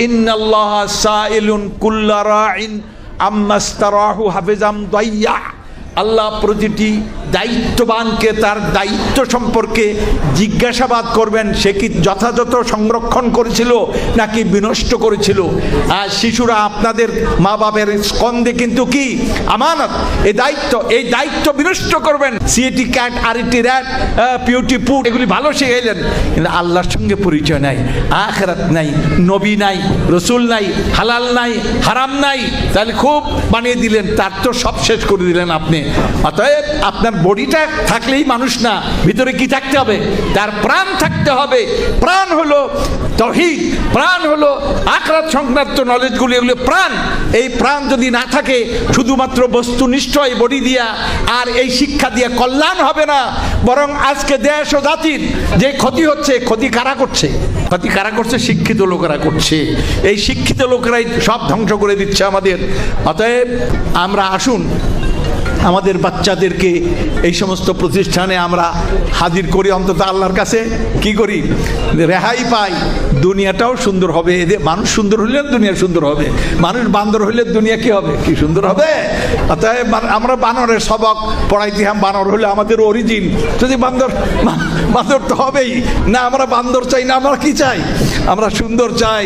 ইন্নাল্লাহা সাইলুন কুল্লা রাইন আম্মাস্তারাহু হাফিজাম দাইয়া। আল্লাহ প্রতিটি দায়িত্ববানকে তার দায়িত্ব সম্পর্কে জিজ্ঞাসাবাদ করবেন, সে কি যথাযথ সংরক্ষণ করেছিল নাকি বিনষ্ট করেছিল। আর শিশুরা আপনাদের মা বাবার স্কন্ধে কিন্তু কি আমানত, এই দায়িত্ব বিনষ্ট করবেন। সিএটি ক্যাট, আরইটি র্যাট, পিউটি পুট এগুলি ভালো শিখাইলেন, কিন্তু আল্লাহর সঙ্গে পরিচয় নাই, আখিরাত নাই, নবী নাই, রসুল নাই, হালাল নাই, হারাম নাই, তাহলে খুব বানিয়ে দিলেন, তার তো সব শেষ করে দিলেন আপনি। অতএব আপনার বডিটা থাকলেই মানুষ না, ভিতরে কি থাকতে হবে? তার প্রাণ থাকতে হবে। প্রাণ হলো তাওহীদ, প্রাণ হলো আখিরাত সংক্রান্ত নলেজগুলি, এগুলো প্রাণ। এই প্রাণ যদি না থাকে, শুধুমাত্র বস্তুনিষ্ঠ এই বডি দিয়া আর এই শিক্ষা দিয়ে কল্যাণ হবে না, বরং আজকে দেশ ও জাতির যে ক্ষতি হচ্ছে, ক্ষতি কারা করছে? ক্ষতি কারা করছে? শিক্ষিত লোকেরা করছে। এই শিক্ষিত লোকেরাই সব ধ্বংস করে দিচ্ছে আমাদের। অতএব আমরা আসুন আমাদের বাচ্চাদেরকে এই সমস্ত প্রতিষ্ঠানে আমরা হাজির করি, অন্তত আল্লাহর কাছে কি করি, রেহাই পাই, দুনিয়াটাও সুন্দর হবে। এদের মানুষ সুন্দর হইলে দুনিয়া সুন্দর হবে, মানুষ বান্দর হইলে দুনিয়া কি হবে? কি সুন্দর হবে। অতএব আমরা বানরের সবক পড়াইতে, বানর হলে আমাদের অরিজিন, যদি বান্দর তো হবেই না। আমরা বান্দর চাই না, আমরা কি চাই? আমরা সুন্দর চাই।